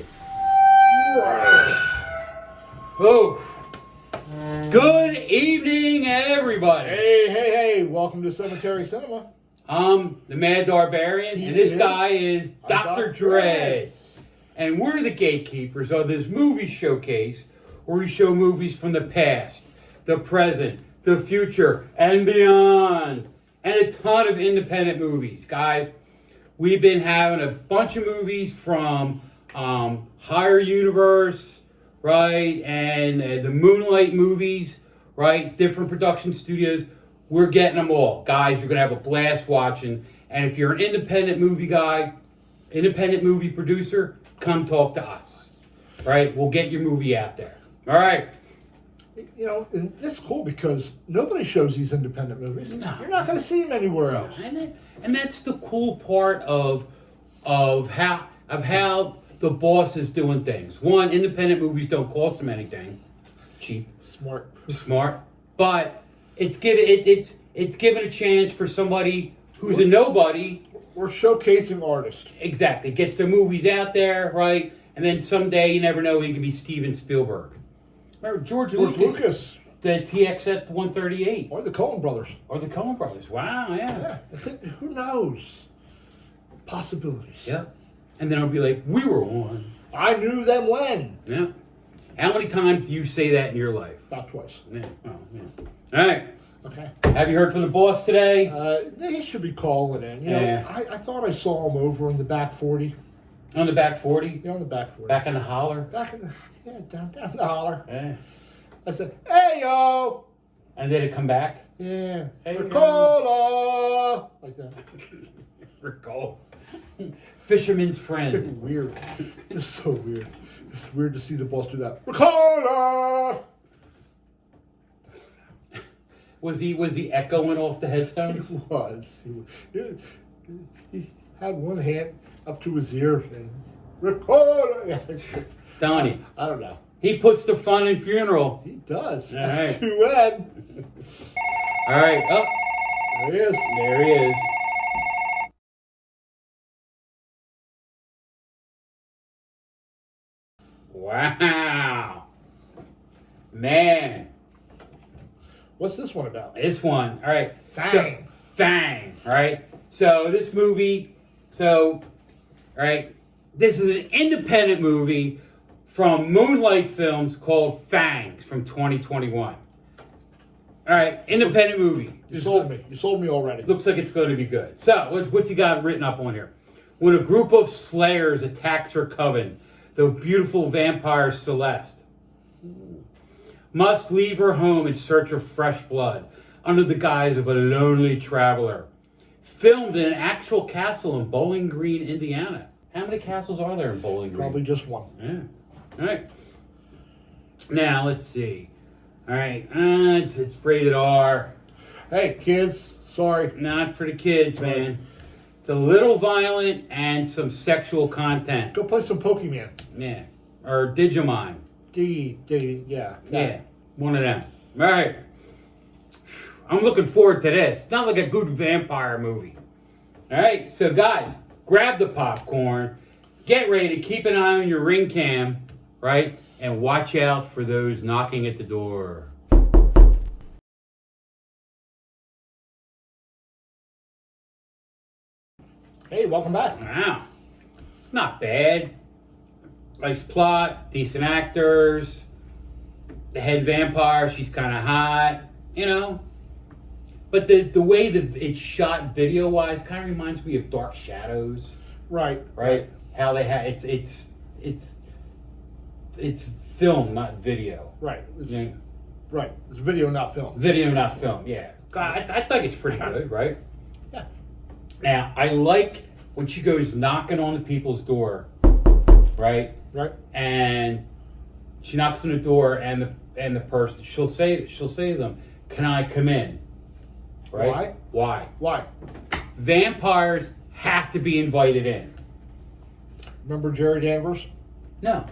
kids. Oh, good evening, everybody. Hey, welcome to Cemetery Cinema. I'm the Mad Darbarian, and this guy is Dr. Dre. And we're the gatekeepers of this movie showcase where we show movies from the past, the present, the future, and beyond. And a ton of independent movies. Guys, we've been having a bunch of movies from Higher Universe, right? And the Moonlight movies, right? Different production studios. We're getting them all. Guys, you're going to have a blast watching. And if you're an independent movie guy, independent movie producer, come talk to us, right? We'll get your movie out there. All right. You know, and it's cool because nobody shows these independent movies. No. You're not going to see them anywhere else. And that's the cool part of how the boss is doing things. One, independent movies don't cost them anything. Cheap. Smart. But it's given a chance for somebody who's a nobody. We're showcasing artists. Exactly. Gets their movies out there, right? And then someday, you never know, he could be Steven Spielberg. Remember George Lucas. The TXF 138. Or the Coen Brothers. Wow, yeah. Who knows? Possibilities. Yeah. And then I'll be like, we were one. I knew them when. Yeah. How many times do you say that in your life? About twice. Yeah. Oh, yeah. All right. Okay. Have you heard from the boss today? He should be calling in. You know, Yeah. I thought I saw him over in the back 40. On the back 40? Yeah, on the back 40. Back in the holler? Down the holler. Yeah. I said, hey, yo. And did it come back? Yeah. Hey, Ricola. Like that. Ricola. Fisherman's friend. Weird. It's so weird. It's weird to see the boss do that. Ricola. Was he echoing off the headstones? He was. He had one hand up to his ear and Ricola. Donnie. I don't know. He puts the fun in funeral. He does. All right. UN. All right. Oh, There he is. there he is. Wow. Man. What's this one about? This one. All right. Fang. Fang. All right. So this movie. All right. This is an independent movie from Moonlight Films called Fangs from 2021. All right. Independent movie. You sold me. You sold me already. Looks like it's going to be good. So, what's he got written up on here? When a group of slayers attacks her coven, the beautiful vampire Celeste must leave her home in search of fresh blood under the guise of a lonely traveler. Filmed in an actual castle in Bowling Green, Indiana. How many castles are there in Bowling Green? Probably just one. Yeah. All right. Now, let's see. All right. It's rated R. Hey, kids. Sorry. Not for the kids, man. It's a little violent and some sexual content. Go play some Pokemon. Yeah. Or Digimon. Yeah. Yeah. One of them. All right. I'm looking forward to this. It's not like a good vampire movie. All right. So, guys, grab the popcorn. Get ready to keep an eye on your ring cam, right? And watch out for those knocking at the door. Hey, welcome back. Wow. Not bad. Nice plot, decent actors. The head vampire, she's kind of hot, you know. But the way that it's shot video-wise kind of reminds me of Dark Shadows. Right. How they have it's film, not video. Right. Yeah. Right. It's video, not film. Video, not film. Yeah. God, I think it's pretty good, right? Yeah. Now, I like when she goes knocking on the people's door, right? Right. And she knocks on the door, and the person she'll say to them, "Can I come in?" Right? Why? Vampires have to be invited in. Remember Jerry Danvers? No.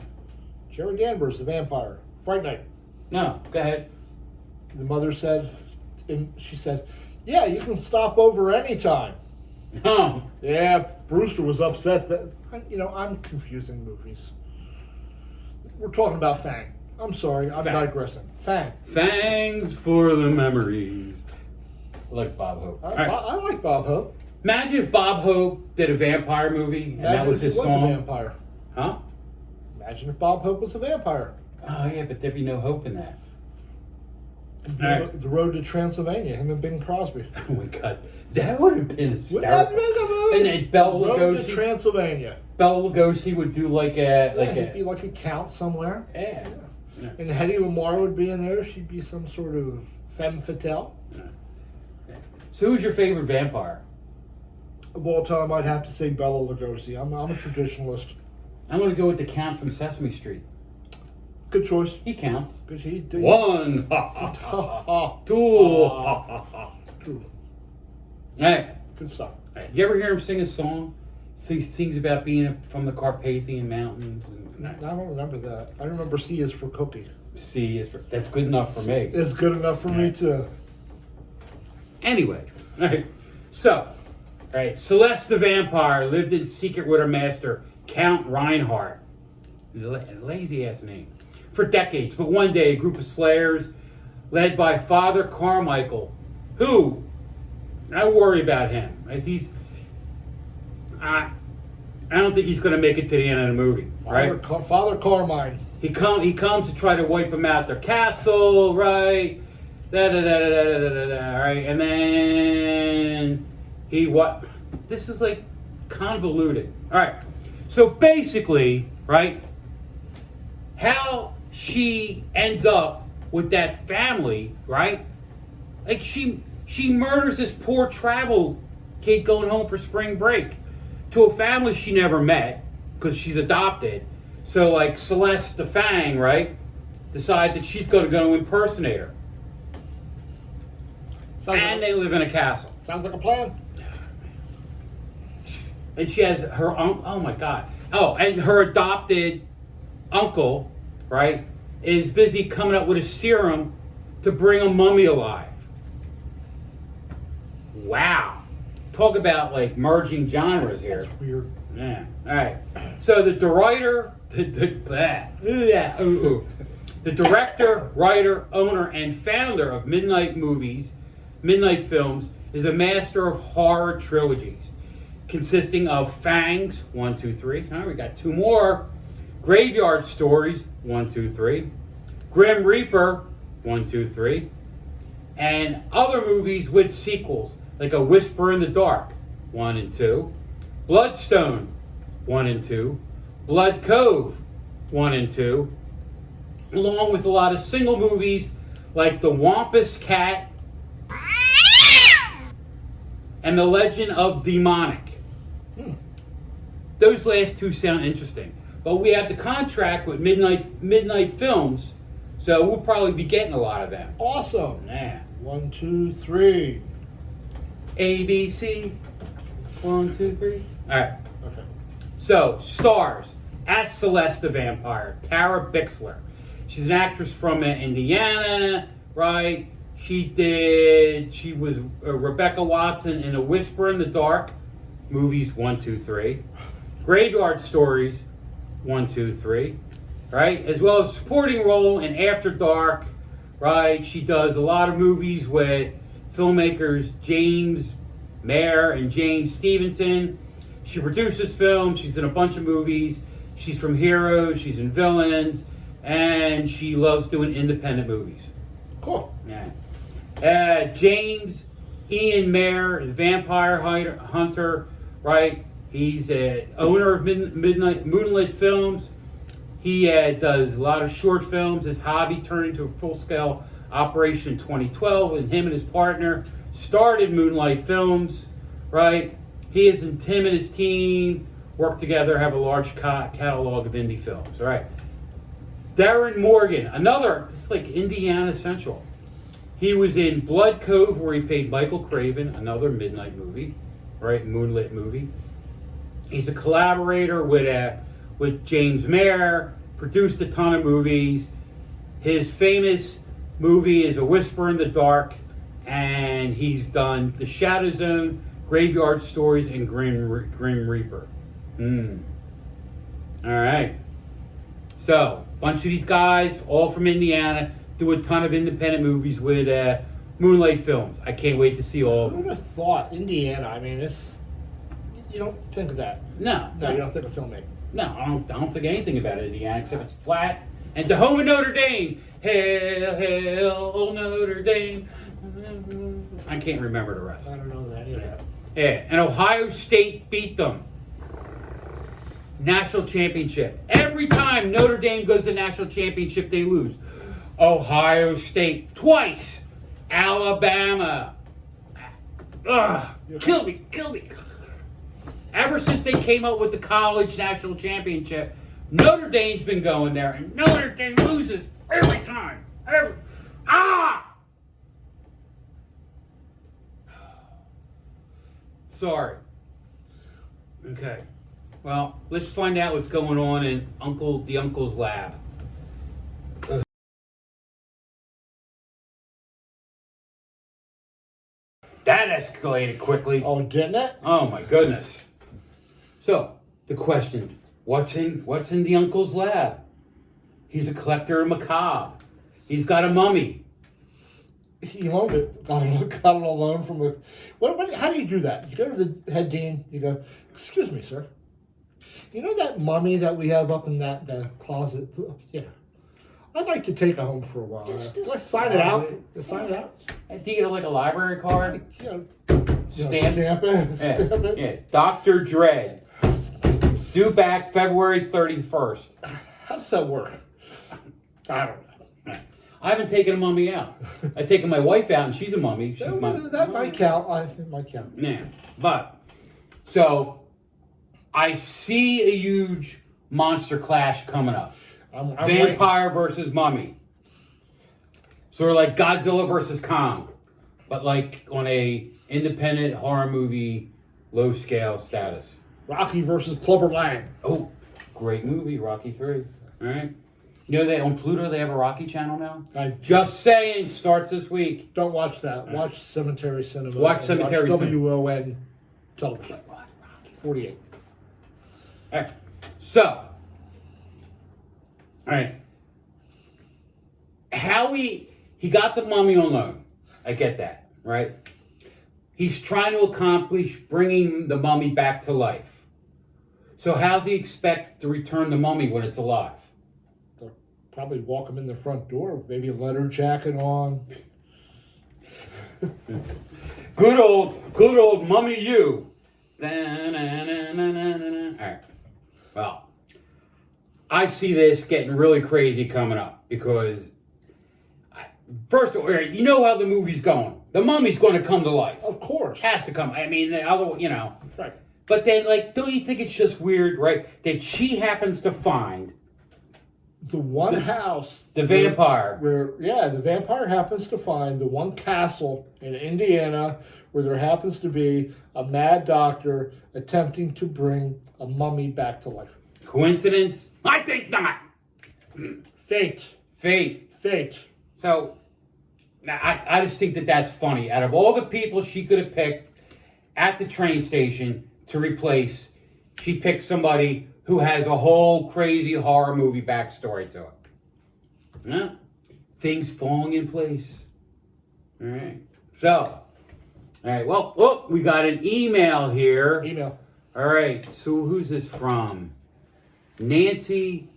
Jerry Danvers, the vampire. Fright Night. No. Go ahead. The mother said, and she said, yeah, you can stop over anytime. Oh. Yeah, Brewster was upset that, I'm confusing movies. We're talking about Fang. I'm sorry, I'm Fang. digressing. Fang. Fangs for the memories. I like Bob Hope. I like Bob Hope. Imagine if Bob Hope did a vampire movie and that was his Imagine if he was song. a vampire. Huh? Imagine if Bob Hope was a vampire. Oh yeah, but there'd be no hope in that. The Road to Transylvania, him and Bing Crosby. Oh my god, that would have been Wouldn't that hysterical. make a movie? And then Bela Road to Lugosi. Transylvania. Bela Lugosi would do like He'd be like a count somewhere. yeah. Yeah. And Hedy Lamarr would be in there. She'd be some sort of femme fatale. So who's your favorite vampire? Of all time, I'd have to say Bela Lugosi. I'm a traditionalist. I'm gonna go with the Count from Sesame Street. Good choice. He counts. Good. He did. 1, two. True. Hey, Good stuff. you ever hear him sing a song? Sings about being from the Carpathian Mountains. I don't remember that. I remember C is for cookie. That's good enough for me. It's good enough for me too. Anyway, right. So, right, Celeste the vampire lived in secret with her master, Count Reinhardt. Lazy ass name. For decades, but one day a group of slayers, led by Father Carmichael, who I worry about him. Right? I don't think he's going to make it to the end of the movie. Right? Father Carmine. He comes to try to wipe them out their castle, right? Right? And then this is like convoluted. All right. So basically, right, how she ends up with that family, right? Like she murders this poor travel kid going home for spring break to a family she never met because she's adopted. So like Celeste the Fang, right, decides that she's going to go impersonate her. They live in a castle. Sounds like a plan. And she has her oh my god. Oh, and her adopted uncle, right, is busy coming up with a serum to bring a mummy alive. Wow. Talk about like merging genres here. That's weird. Yeah. All right. So the director, the director, writer, owner, and founder of Midnight Films, is a master of horror trilogies, consisting of Fangs, 1, 2, 3. All right, we got 2 more. Graveyard Stories, 1, 2, 3. Grim Reaper, 1, 2, 3. And other movies with sequels, like A Whisper in the Dark, 1 and 2. Bloodstone, 1 and 2. Blood Cove, 1 and 2. Along with a lot of single movies like The Wampus Cat and The Legend of Demonic. Those last 2 sound interesting. But we have the contract with Midnight Films, so we'll probably be getting a lot of them. Awesome. Yeah. 1, 2, 3. ABC. 1, 2, 3. All right. Okay. So, stars as Celeste the Vampire, Tara Bixler. She's an actress from Indiana, right? She was Rebecca Watson in A Whisper in the Dark, movies 1, 2, 3. Graveyard Stories, 1, 2, 3. Right? As well as supporting role in After Dark, right? She does a lot of movies with filmmakers James Mayer and James Stevenson. She produces films. She's in a bunch of movies. She's from Heroes. She's in Villains. And she loves doing independent movies. Cool. Yeah. James Ian Mayer is a vampire hunter, right? He's an owner of Moonlit Films. He does a lot of short films. His hobby turned into a full-scale operation in 2012, and him and his partner started Moonlight Films, right? Him and his team work together, have a large catalog of indie films, all right? Darren Morgan, it's like Indiana Central. He was in Blood Cove, where he played Michael Craven, another midnight movie, right? Moonlit movie. He's a collaborator with James Mayer, produced a ton of movies. His famous movie is A Whisper in the Dark, and he's done The Shadow Zone, Graveyard Stories, and Grim Reaper. All right. So, Bunch of these guys, all from Indiana, do a ton of independent movies with Moonlight Films. I can't wait to see all of Who them. would have thought Indiana? I mean, you don't think of that. No, You don't think of filmmaking. No, I don't think anything about Indiana except it's flat. And the home of Notre Dame. Hail, hail, Notre Dame. I can't remember the rest. I don't know any of that. Yeah, and Ohio State beat them. National championship. Every time Notre Dame goes to national championship, they lose. Ohio State twice. Alabama. Ugh, kill me. Ever since they came up with the college national championship, Notre Dame's been going there, and Notre Dame loses every time. Sorry. Okay. Well, let's find out what's going on in the uncle's lab. That escalated quickly. Oh, didn't it? Oh my goodness. So, the question, what's in the uncle's lab? He's a collector of macabre. He's got a mummy. He loaned it. Got it on loan from the... How do you do that? You go to the head dean, you go, excuse me, sir. You know that mummy that we have up in the closet? Yeah. I'd like to take it home for a while. Do I sign it out? Sign it out? Do you get like a library card? Stamp Yeah. it. Yeah. Dr. Dread. Due back February 31st. How does that work? I don't know. I haven't taken a mummy out. I've taken my wife out, and she's a mummy. That might count. It might count. Yeah. But, so, I see a huge monster clash coming up. I'm Vampire versus mummy. Sort of like Godzilla versus Kong. But like on a independent horror movie, low scale status. Rocky versus Clubber Lang. Oh, great movie, Rocky 3. All right. You know that on Pluto they have a Rocky channel now? Just saying, starts this week. Don't watch that. Watch Cemetery Cinema. Watch Cemetery Cinema. WON television. 48. All right. So, all right. He got the mummy on loan. I get that, right? He's trying to accomplish bringing the mummy back to life. So how's he expect to return the mummy when it's alive? They'll probably walk him in the front door, maybe a leather jacket on. Good old mummy you. All right. Well, I see this getting really crazy coming up because, first of all, you know how the movie's going. The mummy's going to come to life. Of course. Has to come. I mean, the other, Right. But then, don't you think it's just weird, right? That she happens to find the one house. The vampire. The vampire happens to find the one castle in Indiana where there happens to be a mad doctor attempting to bring a mummy back to life. Coincidence? I think not. Fate. So, I just think that that's funny. Out of all the people she could have picked at the train station to replace, she picked somebody who has a whole crazy horror movie backstory to it. Yeah? Things falling in place. All right. So, all right. Well, we got an email here. All right. So, who's this from? Nancy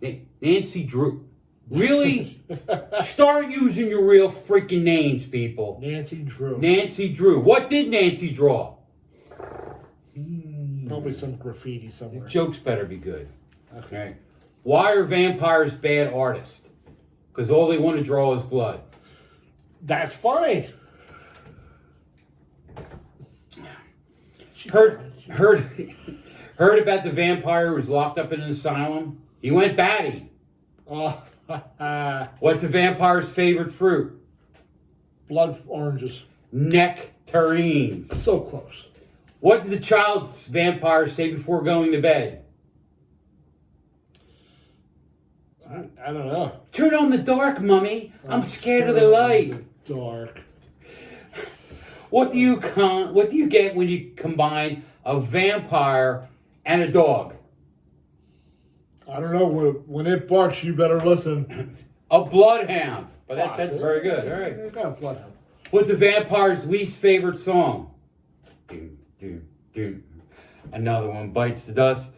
Drew. Really? Start using your real freaking names, people. Nancy Drew. What did Nancy draw? Probably some graffiti somewhere. The jokes better be good. Okay. Why are vampires bad artists? Because all they want to draw is blood. That's funny. Heard about the vampire who was locked up in an asylum? He went batty. What's a vampire's favorite fruit? Blood oranges. Nectarines. So close. What did the child's vampire say before going to bed? I don't know. Turn on the dark, mummy. I'm scared of the light. Dark. What do you get when you combine a vampire and a dog? I don't know. When it barks, you better listen. A bloodhound. But that's See? very good. All right. You got a bloodhound. What's a vampire's least favorite song? Doom, doom, doom. Another one bites the dust.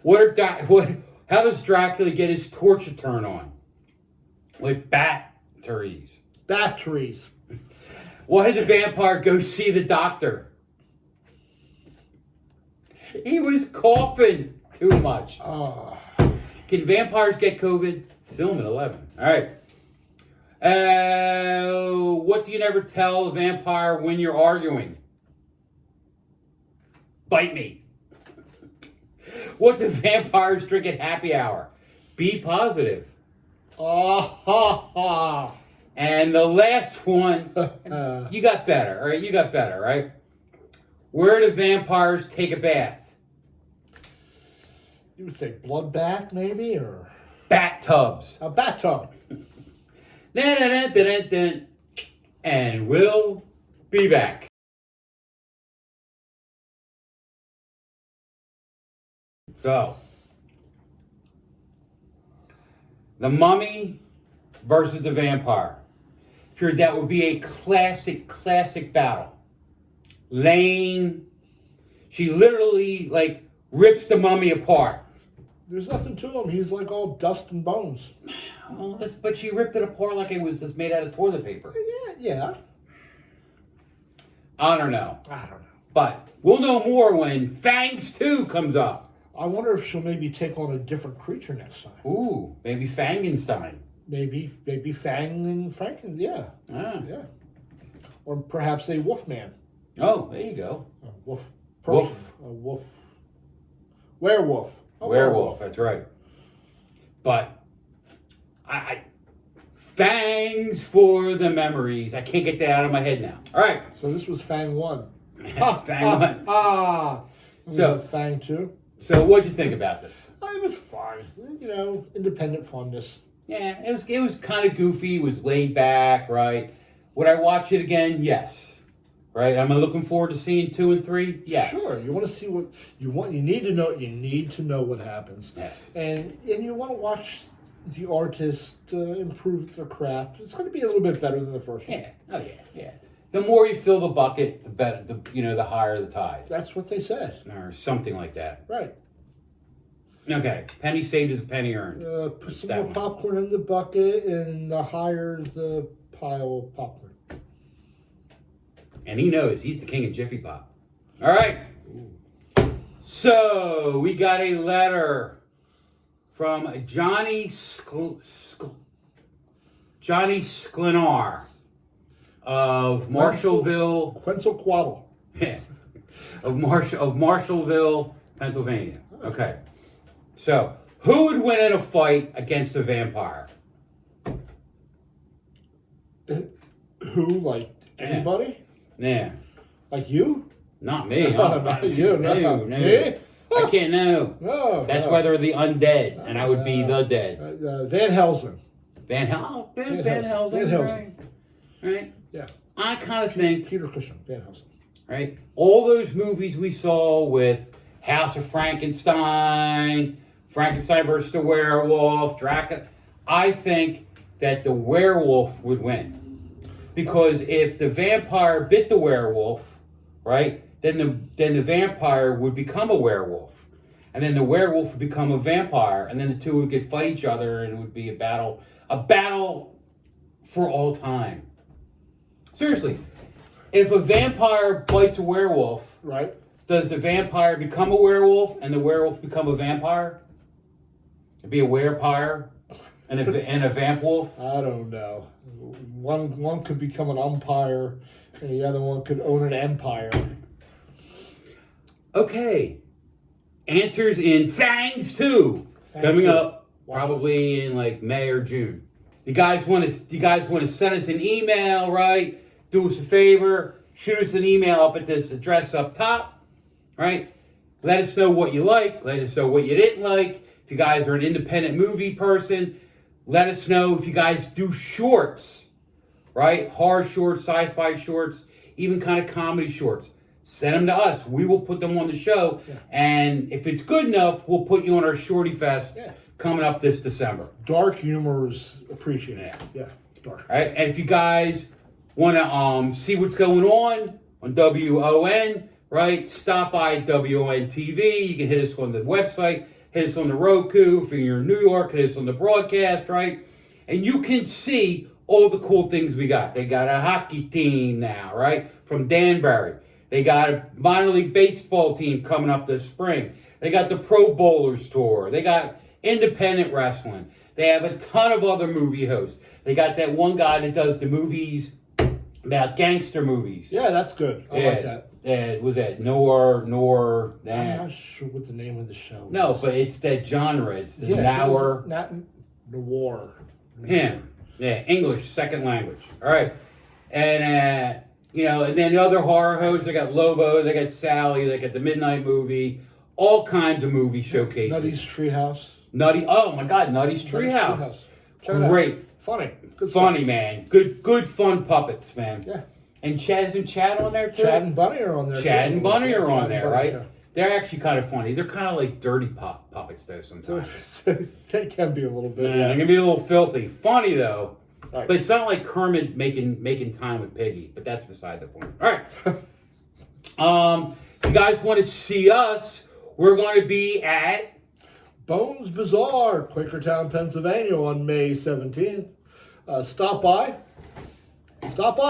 How does Dracula get his torture turn on? With batteries. Batteries. Why did the vampire go see the doctor? He was coughing too much. Can vampires get COVID? Film at 11. All right. What do you never tell a vampire when you're arguing? Bite me. What do vampires drink at happy hour? Be positive. And the last one, you got better, all right? You got better, right? Where do vampires take a bath? You would say bloodbath, maybe, or Bathtubs. a bathtub. And we'll be back. So, the Mummy versus the Vampire. Figured that would be a classic battle. Lane, she literally like rips the Mummy apart. There's nothing to him. He's like all dust and bones. Well, but she ripped it apart like it was just made out of toilet paper. Yeah. I don't know. I don't know. But we'll know more when Fangs 2 comes up. I wonder if she'll maybe take on a different creature next time. Ooh, maybe Fangenstein. Maybe Fang and Franken, yeah. Yeah. Or perhaps a Wolfman. Oh, there you go. A wolf person. A wolf. Werewolf. Werewolf, that's right. But I Fangs for the memories. I can't get that out of my head now. All right. So this was Fang 1. Fang 1. So Fang 2. So what'd you think about this? It was fine. Independent funness. Yeah, it was kind of goofy. It was laid back, right? Would I watch it again? Yes. Right? Am I looking forward to seeing 2 and 3? Yes. Sure. You want to see what you want. You need to know. You need to know what happens. Yes. And you want to watch the artist improve their craft. It's going to be a little bit better than the first one. Yeah. Oh yeah. The more you fill the bucket, the better. The higher the tide. That's what they said. Or something like that. Right. Okay. Penny saved is a penny earned. Put some more popcorn in the bucket, and the higher the pile of popcorn. And he knows he's the king of Jiffy Pop. All right. So we got a letter from Johnny Sklenar of Marshallville. Quetzalcoatl. Yeah. Of Marshallville, Pennsylvania. Okay. So, who would win in a fight against a vampire? Who? Like anybody? Yeah. Like you? Not me. Not you. No. Me? I can't know. No. That's why they're the undead, and I would be the dead. Van Helsing. Van Helsing. Right? Yeah. I kind of think... Peter Cushing, Van Helsing. Right? All those movies we saw with House of Frankenstein versus the werewolf, Dracula, I think that the werewolf would win. Because if the vampire bit the werewolf, right, then the vampire would become a werewolf. And then the werewolf would become a vampire, and then the two would fight each other, and it would be a battle for all time. Seriously, if a vampire bites a werewolf, right, does the vampire become a werewolf and the werewolf become a vampire? It'd be a werepire and a vamp wolf? I don't know. One could become an umpire, and the other one could own an empire. Okay. Answers in Fangs 2 coming up probably in like May or June. You guys want to send us an email, right? Do us a favor, shoot us an email up at this address up top, right? Let us know what you like. Let us know what you didn't like. If you guys are an independent movie person, let us know if you guys do shorts, right? Horror shorts, sci-fi shorts, even kind of comedy shorts. send them to us. We will put them on the show. Yeah. And if it's good enough, we'll put you on our Shorty Fest coming up this December. Dark humor is appreciated. Yeah, dark. All right. And if you guys want to see what's going on WON, right? Stop by WON TV. You can hit us on the website, hit us on the Roku. If you're in New York, hit us on the broadcast, right? And you can see all the cool things we got. They got a hockey team now, right? From Danbury. They got a minor league baseball team coming up this spring. They got the Pro Bowlers Tour. They got independent wrestling. They have a ton of other movie hosts. They got that one guy that does the movies about gangster movies. Yeah, that's good. I like that. Was that Noir? I'm not sure what the name of the show is. No, but it's that genre. It's the Noir. Him. Yeah, English, second language. All right. And, and then the other horror hosts, they got Lobo, they got Sally, they got the Midnight Movie, all kinds of movie showcases. Nutty's Treehouse. Oh my God, Nutty's Treehouse. Great. Funny. Funny, man. Good fun puppets, man. Yeah. And Chaz and Chad on there, too? Chad and Bunny are on there. Chad and Bunny are on there, right? Yeah. They're actually kind of funny. They're kind of like dirty puppets, though, sometimes. They can be a little bit. They can be a little filthy. Funny, though. Right. But it's not like Kermit making time with Piggy. But that's beside the point. All right. You guys want to see us, we're going to be at Bones Bazaar, Quakertown, Pennsylvania on May 17th. Stop by.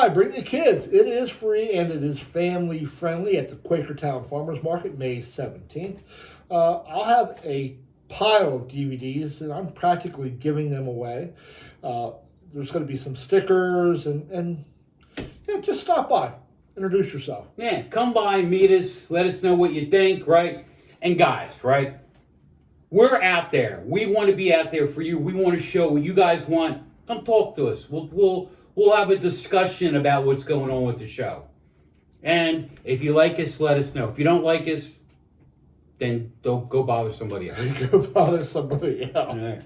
Bring the kids. It is free and it is family friendly at the Quakertown Farmers Market, May 17th. I'll have a pile of DVDs and I'm practically giving them away. There's going to be some stickers and just stop by. Introduce yourself. Yeah, come by, meet us, let us know what you think, right? And guys, right? We're out there. We want to be out there for you. We want to show what you guys want. Come talk to us. We'll have a discussion about what's going on with the show. And if you like us, let us know. If you don't like us, then don't go bother somebody else. Go bother somebody else.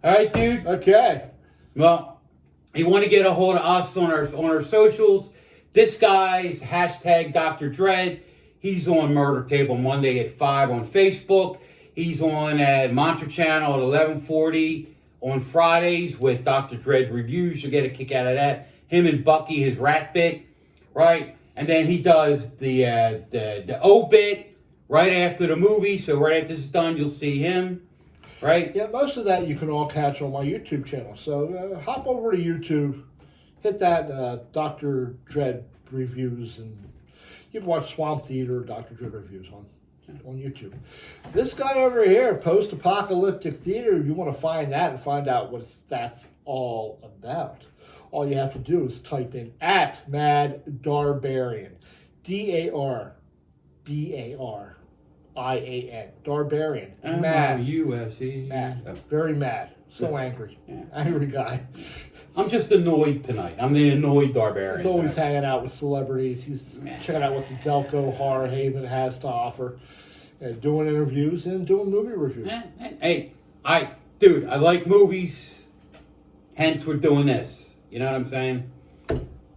All right, dude. Okay. Well, you want to get a hold of us on our socials. This guy's hashtag Dr. Dread. He's on Murder Table Monday at 5 on Facebook. He's on Mantra Channel at 11:40 on Fridays with Dr. Dread Reviews. You'll get a kick out of that. Him and Bucky, his rat bit, right? And then he does the obit right after the movie. So right after this is done, you'll see him, right? Yeah, most of that you can all catch on my YouTube channel. So hop over to YouTube, hit that Dr. Dread Reviews, and you can watch Swamp Theater, Dr. Dread Reviews on YouTube. This guy over here, Post-Apocalyptic Theater, you want to find that and find out what that's all about. All you have to do is type in @Mad Darbarian. Darbarian. Darbarian. Mad. UFC. Mad. Oh. Very mad. So angry. Yeah. Angry guy. I'm just annoyed tonight. I'm the annoyed Darbarian. He's always hanging out with celebrities. He's checking out what the Delco Horror Haven has to offer. Doing interviews and doing movie reviews. Hey, I like movies. Hence, we're doing this. You know what I'm saying?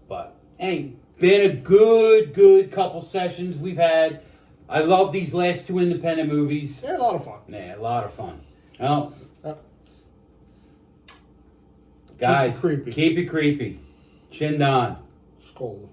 But, hey, been a good couple sessions we've had. I love these last two independent movies. They're a lot of fun. Yeah, a lot of fun. Well, guys, keep it creepy. Chin down. Skull.